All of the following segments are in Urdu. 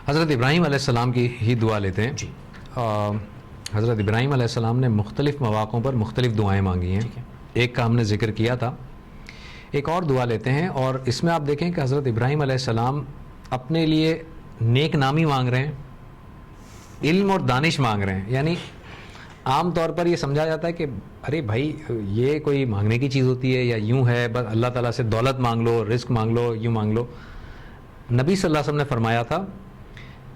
حضرت ابراہیم علیہ السلام کی ہی دعا لیتے ہیں جی. حضرت ابراہیم علیہ السلام نے مختلف مواقعوں پر مختلف دعائیں مانگی ہیں. ایک کا ہم نے ذکر کیا تھا. ایک اور دعا لیتے ہیں اور اس میں آپ دیکھیں کہ حضرت ابراہیم علیہ السلام اپنے لیے نیک نامی مانگ رہے ہیں, علم اور دانش مانگ رہے ہیں. یعنی عام طور پر یہ سمجھا جاتا ہے کہ ارے بھائی یہ کوئی مانگنے کی چیز ہوتی ہے یا یوں ہے بس اللہ تعالیٰ سے دولت مانگ لو, رزق مانگ لو, یوں مانگ لو. نبی صلی اللہ علیہ وسلم نے فرمایا تھا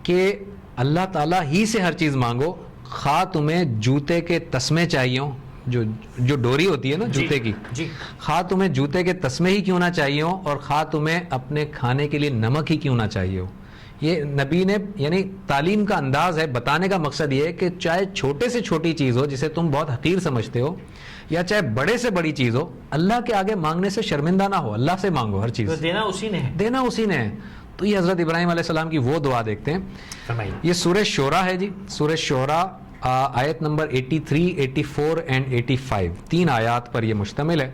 کہ اللہ تعالیٰ ہی سے ہر چیز مانگو, خواہ تمہیں جوتے کے تسمے چاہیے ہوں, جو ڈوری ہوتی ہے نا جوتے کی, خواہ تمہیں جوتے کے تسمے ہی کیوں نہ چاہیے ہوں اور خواہ تمہیں اپنے کھانے کے لیے نمک ہی کیوں نہ چاہیے ہو. یہ نبی نے یعنی تعلیم کا انداز ہے, بتانے کا مقصد یہ ہے کہ چاہے چھوٹے سے چھوٹی چیز ہو جسے تم بہت حقیر سمجھتے ہو یا چاہے بڑے سے بڑی چیز ہو, اللہ کے آگے مانگنے سے شرمندہ نہ ہو, اللہ سے مانگو ہر چیز, دینا اسی نے ہے, دینا اسی نے ہے. تو یہ حضرت ابراہیم علیہ السلام کی وہ دعا دیکھتے ہیں. یہ سورہ شعراء ہے جی, سورہ شعراء آیت نمبر 83, 84 اینڈ 85, 3 آیات پر یہ مشتمل ہے.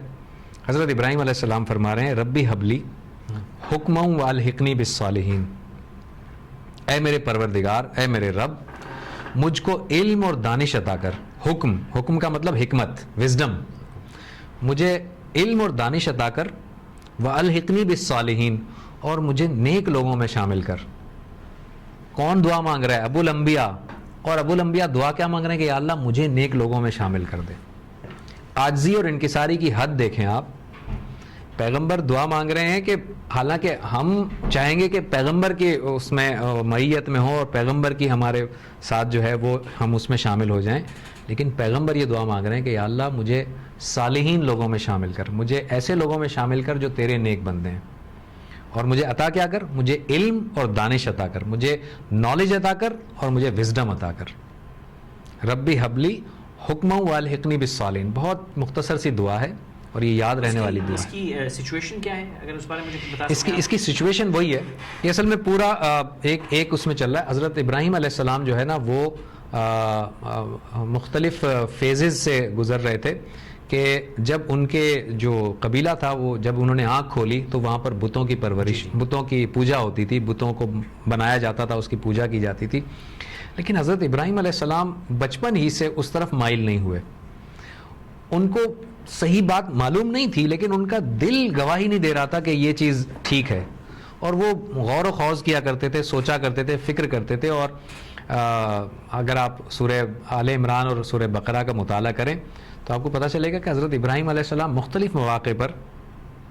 حضرت ابراہیم علیہ السلام فرما رہے ہیں ربی حبلی حکما والحقنی بالصالحین, اے میرے پروردگار, اے میرے رب, مجھ کو علم اور دانش عطا کر. حکم کا مطلب حکمت, وزڈم. مجھے علم اور دانش عطا کر. والحقنی بالصالحین, اور مجھے نیک لوگوں میں شامل کر. کون دعا مانگ رہا ہے؟ ابو الانبیاء. اور ابو الانبیاء دعا کیا مانگ رہے ہیں کہ یا اللہ مجھے نیک لوگوں میں شامل کر دے. عاجزی اور انکساری کی حد دیکھیں آپ. پیغمبر دعا مانگ رہے ہیں کہ حالانکہ ہم چاہیں گے کہ پیغمبر کی اس میں معیت میں ہو اور پیغمبر کی ہمارے ساتھ جو ہے وہ ہم اس میں شامل ہو جائیں, لیکن پیغمبر یہ دعا مانگ رہے ہیں کہ یا اللہ مجھے صالحین لوگوں میں شامل کر, مجھے ایسے لوگوں میں شامل کر جو تیرے نیک بندے ہیں, اور مجھے عطا کیا کر, مجھے علم اور دانش عطا کر, مجھے نالج عطا کر اور مجھے وزڈم عطا کر. ربی حبلی حکما والحقنی بالصالحین, بہت مختصر سی دعا ہے اور یہ یاد رہنے والی دعا ہے. اس کی سچویشن کیا ہے اگر اس بارے میں مجھے بتا سکیں؟ اس کی سچویشن وہی ہے, یہ اصل میں پورا ایک اس میں چل رہا ہے. حضرت ابراہیم علیہ السلام جو ہے نا وہ مختلف فیزز سے گزر رہے تھے کہ جب ان کے جو قبیلہ تھا وہ جب انہوں نے آنکھ کھولی تو وہاں پر بتوں کی پرورش, بتوں کی پوجا ہوتی تھی, بتوں کو بنایا جاتا تھا, اس کی پوجا کی جاتی تھی. لیکن حضرت ابراہیم علیہ السلام بچپن ہی سے اس طرف مائل نہیں ہوئے. ان کو صحیح بات معلوم نہیں تھی لیکن ان کا دل گواہی نہیں دے رہا تھا کہ یہ چیز ٹھیک ہے, اور وہ غور و خوض کیا کرتے تھے, سوچا کرتے تھے, فکر کرتے تھے. اور اگر آپ سورہ آل عمران اور سورہ بقرہ کا مطالعہ کریں تو آپ کو پتہ چلے گا کہ حضرت ابراہیم علیہ السلام مختلف مواقع پر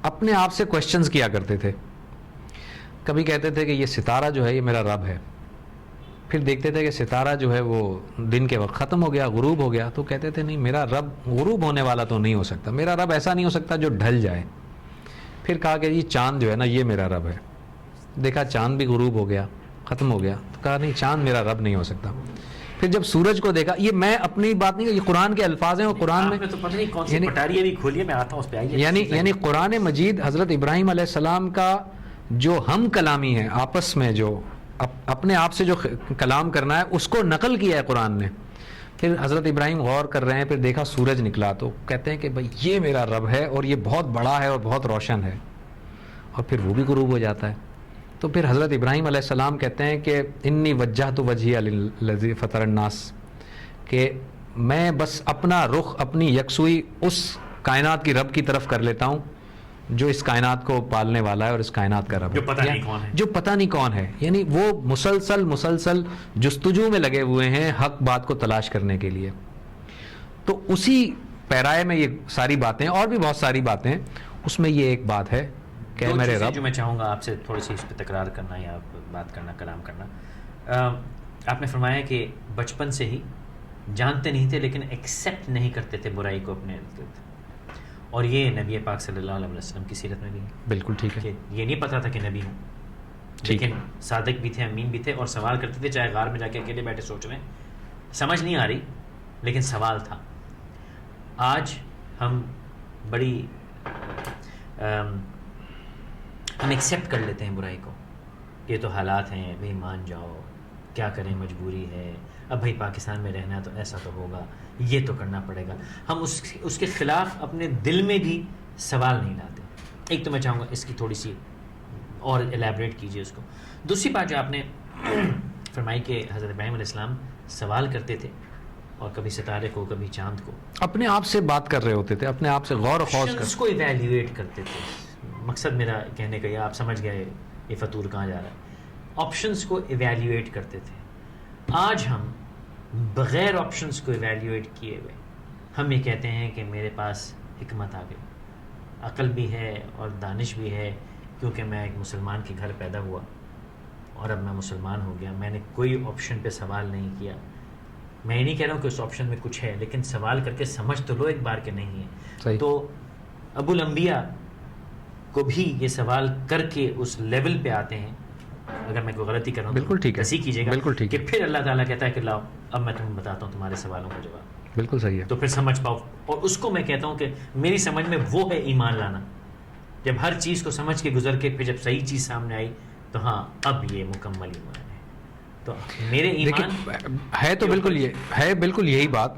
اپنے آپ سے کوشچنز کیا کرتے تھے. کبھی کہتے تھے کہ یہ ستارہ جو ہے یہ میرا رب ہے, پھر دیکھتے تھے کہ ستارہ جو ہے وہ دن کے وقت ختم ہو گیا, غروب ہو گیا, تو کہتے تھے نہیں میرا رب غروب ہونے والا تو نہیں ہو سکتا, میرا رب ایسا نہیں ہو سکتا جو ڈھل جائے. پھر کہا کہ یہ چاند جو ہے نا یہ میرا رب ہے. دیکھا چاند بھی غروب ہو گیا, ختم ہو گیا, تو کہا نہیں چاند میرا رب نہیں ہو سکتا. پھر جب سورج کو دیکھا, یہ میں اپنی بات نہیں, یہ قرآن کے الفاظ ہیں, اور قرآن میں یعنی قرآن مجید حضرت ابراہیم علیہ السلام کا جو ہم کلامی ہے آپس میں, جو اپنے آپ سے جو کلام کرنا ہے اس کو نقل کیا ہے قرآن نے. پھر حضرت ابراہیم غور کر رہے ہیں, پھر دیکھا سورج نکلا تو کہتے ہیں کہ بھائی یہ میرا رب ہے اور یہ بہت بڑا ہے اور بہت روشن ہے, اور پھر وہ بھی غروب ہو جاتا ہے. تو پھر حضرت ابراہیم علیہ السلام کہتے ہیں کہ انی وجہت وجہی للذی فطر الناس, کہ میں بس اپنا رخ, اپنی یکسوئی اس کائنات کی رب کی طرف کر لیتا ہوں جو اس کائنات کو پالنے والا ہے اور اس کائنات کا رب جو پتہ نہیں کون ہے, جو پتہ نہیں کون ہے. یعنی وہ مسلسل جستجو میں لگے ہوئے ہیں حق بات کو تلاش کرنے کے لیے. تو اسی پیرائے میں یہ ساری باتیں, اور بھی بہت ساری باتیں, اس میں یہ ایک بات ہے کہ میرے رب. جو میں چاہوں گا آپ سے تھوڑی سی اس پہ تکرار کرنا یا بات کرنا, کلام کرنا. آپ نے فرمایا کہ بچپن سے ہی جانتے نہیں تھے لیکن ایکسیپٹ نہیں کرتے تھے برائی کو اپنے ارد, اور یہ نبی پاک صلی اللہ علیہ وسلم کی سیرت میں بھی ہے. بالکل ٹھیک ہے, یہ نہیں پتا تھا کہ نبی ہوں, لیکن صادق بھی تھے, امین بھی تھے, اور سوال کرتے تھے, چاہے غار میں جا کے اکیلے بیٹھے سوچ رہے ہیں, سمجھ نہیں آ رہی لیکن سوال تھا. آج ہم بڑی ہم ایکسیپٹ کر لیتے ہیں برائی کو, یہ تو حالات ہیں بھائی, مان جاؤ, کیا کریں, مجبوری ہے, اب بھائی پاکستان میں رہنا ہے تو ایسا تو ہوگا, یہ تو کرنا پڑے گا. ہم اس کے خلاف اپنے دل میں بھی سوال نہیں لاتے. ایک تو میں چاہوں گا اس کی تھوڑی سی اور الیبریٹ کیجیے اس کو. دوسری بات جو آپ نے فرمائی کہ حضرت ابراہیم علیہ السلام سوال کرتے تھے اور کبھی ستارے کو کبھی چاند کو، اپنے آپ سے بات کر رہے ہوتے تھے، اپنے آپ سے غور و خوض آپشنز کو ایویلیویٹ کرتے تھے. مقصد میرا کہنے کا یہ آپ سمجھ گئے یہ فطور کہاں جا رہا ہے. آپشنز کو ایویلیویٹ کرتے تھے. آج ہم بغیر آپشنز کو ایویلیویٹ کیے ہوئے ہم یہ کہتے ہیں کہ میرے پاس حکمت آ گئی، عقل بھی ہے اور دانش بھی ہے، کیونکہ میں ایک مسلمان کے گھر پیدا ہوا اور اب میں مسلمان ہو گیا. میں نے کوئی آپشن پہ سوال نہیں کیا. میں یہ نہیں کہہ رہا ہوں کہ اس آپشن میں کچھ ہے، لیکن سوال کر کے سمجھ تو لو ایک بار کہ نہیں ہے. صحیح. تو ابو الانبیاء کو بھی یہ سوال کر کے اس لیول پہ آتے ہیں. اگر میں کوئی غلطی کر رہا ہوں بالکل ٹھیک ہے، تصحیح کیجیے گا. بالکل ٹھیک کہ ہے، پھر اللہ تعالیٰ کہتا ہے کہ لاؤ اب میں تمہیں بتاتا ہوں تمہارے سوالوں کا جواب. بالکل صحیح ہے. تو پھر سمجھ پاؤ. اور اس کو میں کہتا ہوں کہ میری سمجھ میں وہ ہے ایمان لانا. جب ہر چیز کو سمجھ کے گزر کے پھر جب صحیح چیز سامنے آئی تو ہاں اب یہ مکمل ایمان ہے. تو میرے ایمان ہے تو بالکل یہ ہے، بالکل یہی بات.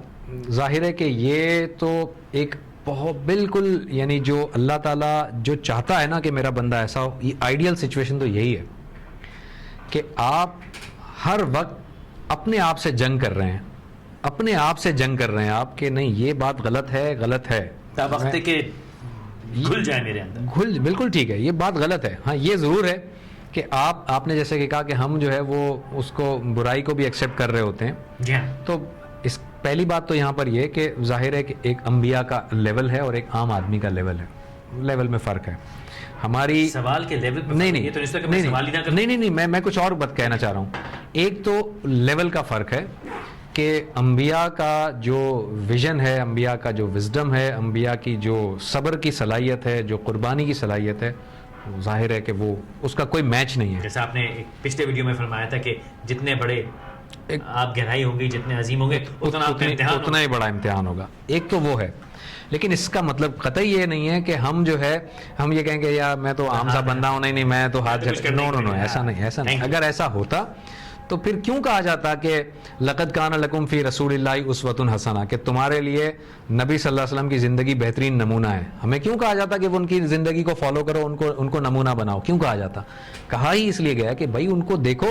ظاہر ہے کہ یہ تو ایک بہت بالکل یعنی جو اللہ تعالیٰ جو چاہتا ہے نا کہ میرا بندہ ایسا ہو، یہ آئیڈیل سچویشن تو یہی ہے کہ آپ ہر وقت اپنے آپ سے جنگ کر رہے ہیں، اپنے آپ سے جنگ کر رہے ہیں آپ کہ نہیں یہ بات غلط ہے، غلط ہے. وقت کہ گھل جائے میرے اندر گھل، بالکل ٹھیک ہے، یہ بات غلط ہے. ہاں یہ ضرور ہے کہ آپ نے جیسے کہ کہا کہ ہم جو ہے وہ اس کو برائی کو بھی ایکسیپٹ کر رہے ہوتے ہیں. جی ہاں. تو اس پہلی بات تو یہاں پر یہ کہ ظاہر ہے کہ ایک انبیاء کا لیول ہے اور ایک عام آدمی کا لیول ہے، لیول میں فرق ہے. ہماری سوال کے لیول پہ نہیں یہ تو اس طرح کہ میں سوال ہی نہ کروں. نہیں میں کچھ اور بات کہنا چاہ رہا ہوں. ایک تو لیول کا فرق ہے کہ انبیاء کا جو ویژن ہے، انبیاء کا جو وزڈم ہے، انبیاء کی جو صبر کی صلاحیت ہے، جو قربانی کی صلاحیت ہے، ظاہر ہے کہ وہ اس کا کوئی میچ نہیں ہے. جیسا آپ نے پچھلے ویڈیو میں فرمایا تھا کہ جتنے بڑے آپ گہرائی ہوں گی، جتنے عظیم ہوں گے، اتنا ہی بڑا امتحان ہوگا. ایک تو وہ ہے، لیکن اس کا مطلب قطعی یہ نہیں ہے کہ ہم جو ہے ہم یہ کہیں گے یار میں تو عام سا بندہ ہوں، نہیں میں تو ہاتھ نو ایسا نہیں. اگر ایسا ہوتا تو پھر کیوں کہا جاتا کہ لقد کان لکم فی رسول اللہ اسوۃ حسنہ، کہ تمہارے لیے نبی صلی اللہ علیہ وسلم کی زندگی بہترین نمونہ ہے. ہمیں کیوں کہا جاتا کہ وہ ان کی زندگی کو فالو کرو، ان کو نمونہ بناؤ؟ کیوں کہا جاتا؟ کہا ہی اس لیے گیا کہ بھائی ان کو دیکھو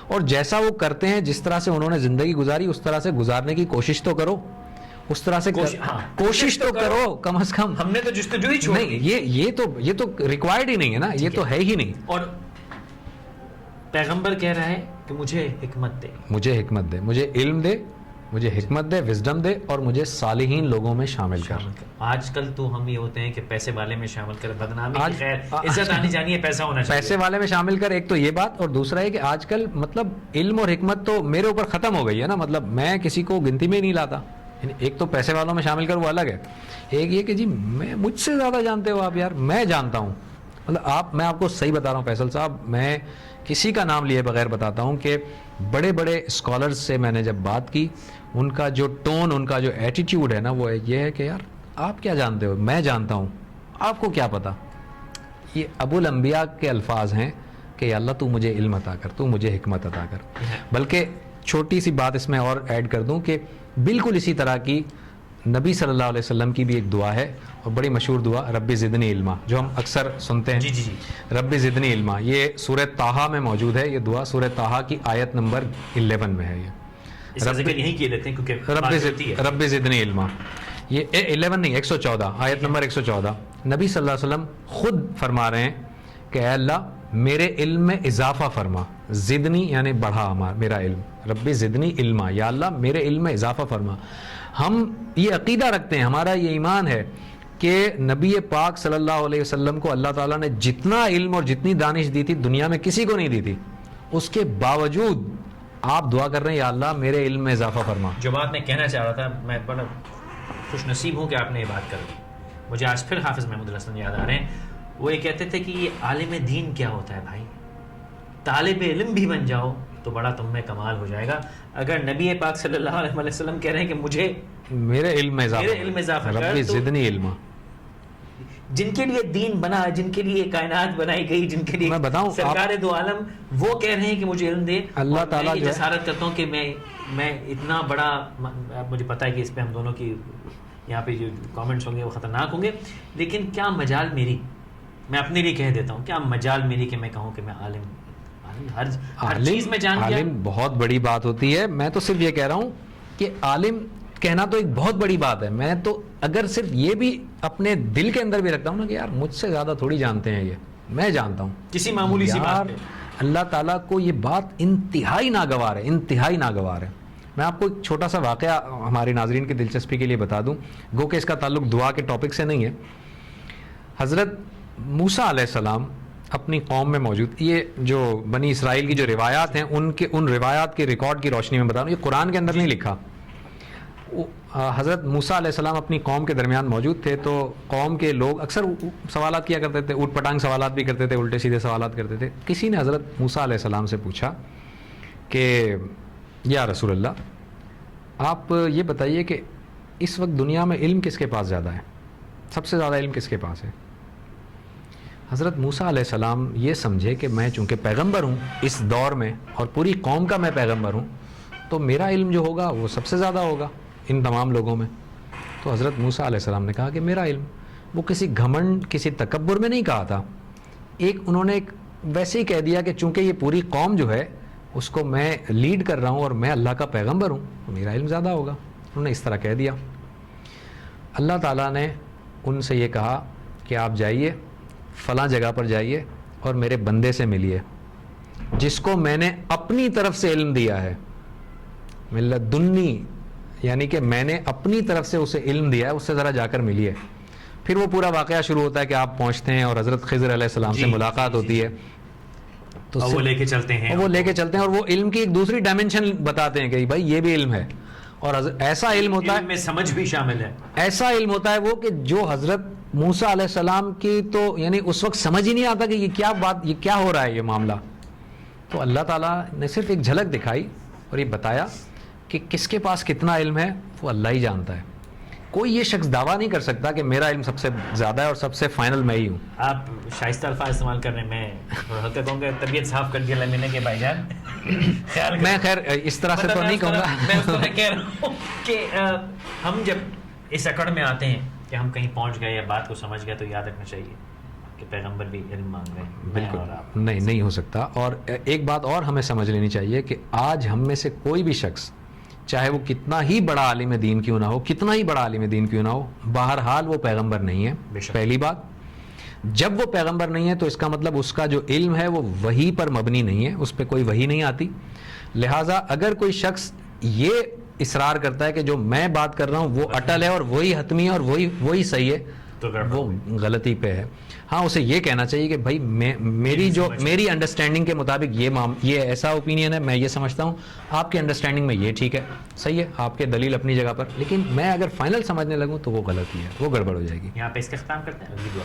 اور جیسا وہ کرتے ہیں، جس طرح سے انہوں نے زندگی گزاری اس طرح سے گزارنے کی کوشش تو کرو. اس طرح سے کوشش تو کرو کم از کم. ہم نے تو جستجو ہی چھوڑ نہیں، یہ تو ریکوائرڈ ہی نہیں ہے نا، یہ تو ہے ہی نہیں. اور پیغمبر کہہ رہا ہے کہ مجھے حکمت دے، مجھے حکمت دے، مجھے علم دے، مجھے حکمت دے، وزڈم دے، اور مجھے صالحین لوگوں میں شامل کر. آج کل تو ہم یہ ہوتے ہیں کہ پیسے والے میں شامل کر، بدنامی کی خیر عزت آنی جانی ہے، پیسہ ہونا چاہیے. پیسے والے میں شامل کر، ایک تو یہ بات. اور دوسرا ہے کہ آج کل مطلب علم اور حکمت تو میرے اوپر ختم ہو گئی ہے نا. مطلب میں کسی کو گنتی میں نہیں لاتا. ایک تو پیسے والوں میں شامل کر وہ الگ ہے، ایک یہ کہ جی میں مجھ سے زیادہ جانتے ہو آپ. یار میں جانتا ہوں، مطلب میں آپ کو صحیح بتا رہا ہوں فیصل صاحب، میں کسی کا نام لیے بغیر بتاتا ہوں کہ بڑے بڑے اسکالرز سے میں نے جب بات کی، ان کا جو ٹون، ان کا جو ایٹیٹیوڈ ہے نا، وہ یہ ہے کہ یار آپ کیا جانتے ہو، میں جانتا ہوں، آپ کو کیا پتا. یہ ابو الانبیاء کے الفاظ ہیں کہ یا اللہ تو مجھے علم عطا کر، تو مجھے حکمت عطا کر. بلکہ چھوٹی سی بات اس میں اور ایڈ کر دوں کہ بالکل اسی طرح کی نبی صلی اللہ علیہ وسلم کی بھی ایک دعا ہے، اور بڑی مشہور دعا رب زدنی علما، جو ہم اکثر سنتے ہیں. جی رب زدنی علما، یہ سورہ طٰہٰ میں موجود ہے. یہ دعا سورہ طٰہٰ کی آیت نمبر 11 میں ہے. رب زدنی علما، یہ 11 نہیں 114، آیت نمبر 114. نبی صلی اللہ علیہ وسلم خود فرما رہے ہیں کہ اے اللہ میرے علم میں اضافہ فرما. زدنی یعنی بڑھا میرا علم. رب زدنی علما، یا اللہ میرے علم میں اضافہ فرما. ہم یہ عقیدہ رکھتے ہیں، ہمارا یہ ایمان ہے کہ نبی پاک صلی اللہ علیہ وسلم کو اللہ تعالیٰ نے جتنا علم اور جتنی دانش دی تھی دنیا میں کسی کو نہیں دی تھی. اس کے باوجود آپ دعا کر رہے ہیں یا اللہ میرے علم میں اضافہ فرما. جو بات میں کہنا چاہ رہا تھا، میں بڑا خوش نصیب ہوں کہ آپ نے یہ بات کر دی. مجھے آج پھر حافظ محمود الحسن یاد آ رہے ہیں. وہ یہ کہتے تھے کہ یہ عالم دین کیا ہوتا ہے بھائی، طالب علم بھی بن جاؤ تو بڑا تم میں کمال ہو جائے گا. اگر نبی پاک صلی اللہ علیہ وسلم کہہ رہے ہیں کہ مجھے میرے علم میں اضافہ رب زدنی علما، جن کے لیے دین بنا، جن کے لیے کائنات بنائی گئی، جن کے لیے میں بتاؤں سرکار دو عالم وہ کہہ رہے ہیں کہ مجھے علم دے. اللہ تعالیٰ میں جسارت کرتا ہوں کہ میں اتنا بڑا، مجھے پتا ہے کہ اس پہ ہم دونوں کی یہاں پہ جو کامنٹس ہوں گے وہ خطرناک ہوں گے، لیکن کیا مجال میری، میں اپنے لیے کہہ دیتا ہوں، کیا مجال میری کہ میں کہوں کہ میں عالم ہر چیز میں جان گیا. عالم بہت بڑی بات ہوتی ہے. میں تو صرف یہ کہہ رہا ہوں کہ عالم کہنا تو ایک بہت بڑی بات ہے. میں تو اگر صرف یہ بھی اپنے دل کے اندر بھی رکھتا ہوں نا کہ یار مجھ سے زیادہ تھوڑی جانتے ہیں یہ, میں جانتا ہوں کسی معمولی سی بات پہ. اللہ تعالیٰ کو یہ بات انتہائی ناگوار ہے, انتہائی ناگوار ہے. میں آپ کو ایک چھوٹا سا واقعہ ہمارے ناظرین کی دلچسپی کے لیے بتا دوں, گو کہ اس کا تعلق دعا کے ٹاپک سے نہیں ہے. حضرت موسیٰ علیہ السلام اپنی قوم میں موجود, یہ جو بنی اسرائیل کی جو روایات ہیں ان روایات کے ریکارڈ کی روشنی میں بتا رہا ہوں, یہ قرآن کے اندر نہیں لکھا. حضرت موسیٰ علیہ السلام اپنی قوم کے درمیان موجود تھے, تو قوم کے لوگ اکثر سوالات کیا کرتے تھے, اوٹ پٹانگ سوالات بھی کرتے تھے, الٹے سیدھے سوالات کرتے تھے. کسی نے حضرت موسیٰ علیہ السلام سے پوچھا کہ یا رسول اللہ, آپ یہ بتائیے کہ اس وقت دنیا میں علم کس کے پاس زیادہ ہے, سب سے زیادہ علم کس کے پاس ہے؟ حضرت موسیٰ علیہ السلام یہ سمجھے کہ میں چونکہ پیغمبر ہوں اس دور میں اور پوری قوم کا میں پیغمبر ہوں, تو میرا علم جو ہوگا وہ سب سے زیادہ ہوگا ان تمام لوگوں میں. تو حضرت موسیٰ علیہ السلام نے کہا کہ میرا علم, وہ کسی گھمنڈ کسی تکبر میں نہیں کہا تھا, انہوں نے ویسے ہی کہہ دیا کہ چونکہ یہ پوری قوم جو ہے اس کو میں لیڈ کر رہا ہوں اور میں اللہ کا پیغمبر ہوں تو میرا علم زیادہ ہوگا. انہوں نے اس طرح کہہ دیا. اللہ تعالیٰ نے ان سے یہ کہا کہ آپ جائیے فلاں جگہ پر جائیے اور میرے بندے سے ملیے جس کو میں نے اپنی طرف سے علم دیا ہے, ملدنی, یعنی کہ میں نے اپنی طرف سے اسے علم دیا ہے, اس سے ذرا جا کر ملیے. پھر وہ پورا واقعہ شروع ہوتا ہے کہ آپ پہنچتے ہیں اور حضرت خضر علیہ السلام سے ملاقات ہوتی ہے, تو وہ لے کے چلتے ہیں اور وہ علم کی ایک دوسری ڈائمنشن بتاتے ہیں کہ بھائی یہ بھی علم ہے. اور ایسا علم ہوتا ہے, علم میں سمجھ بھی شامل ہے, ایسا علم ہوتا ہے وہ کہ جو حضرت موسیٰ علیہ السلام کی تو یعنی اس وقت سمجھ ہی نہیں آتا کہ یہ کیا بات, یہ کیا ہو رہا ہے یہ معاملہ. تو اللہ تعالیٰ نے صرف ایک جھلک دکھائی اور یہ بتایا کہ کس کے پاس کتنا علم ہے وہ اللہ ہی جانتا ہے. کوئی یہ شخص دعویٰ نہیں کر سکتا کہ میرا علم سب سے زیادہ ہے اور سب سے فائنل میں ہی ہوں. آپ شائستہ الفاظ استعمال کرنے میں ہلکا کہوں گا, طبیعت صاف کر دیا لینے کے بھائی جان. میں خیر اس طرح سے تو نہیں کہوں گا, میں اس طرح کہہ رہا ہوں کہ ہم جب اس اکڑ میں آتے ہیں کہ ہم کہیں پہنچ گئے یا بات کو سمجھ گئے تو یاد رکھنا چاہیے کہ پیغمبر بھی علم مانگ رہے ہیں. بالکل نہیں ہو سکتا. اور ایک بات اور ہمیں سمجھ لینی چاہیے کہ آج ہم میں سے کوئی بھی شخص, چاہے وہ کتنا ہی بڑا عالم دین کیوں نہ ہو, کتنا ہی بڑا عالم دین کیوں نہ ہو, بہرحال وہ پیغمبر نہیں ہے. پہلی بات, جب وہ پیغمبر نہیں ہے تو اس کا مطلب اس کا جو علم ہے وہ وحی پر مبنی نہیں ہے, اس پہ کوئی وحی نہیں آتی. لہٰذا اگر کوئی شخص یہ اصرار کرتا ہے کہ جو میں بات کر رہا ہوں وہ اٹل ہے اور وہی حتمی ہے اور وہی صحیح ہے, تو وہ غلطی پہ ہے. ہاں, اسے یہ کہنا چاہیے کہ بھائی میری انڈرسٹینڈنگ کے مطابق یہ ایسا اوپینین ہے, میں یہ سمجھتا ہوں, آپ کے انڈرسٹینڈنگ میں یہ ٹھیک ہے, صحیح ہے, آپ کے دلیل اپنی جگہ پر, لیکن میں اگر فائنل سمجھنے لگوں تو وہ غلطی ہے, وہ گڑبڑ ہو جائے گی. یہاں پہ اس کا اختتام کرتے ہیں, اگلی دعا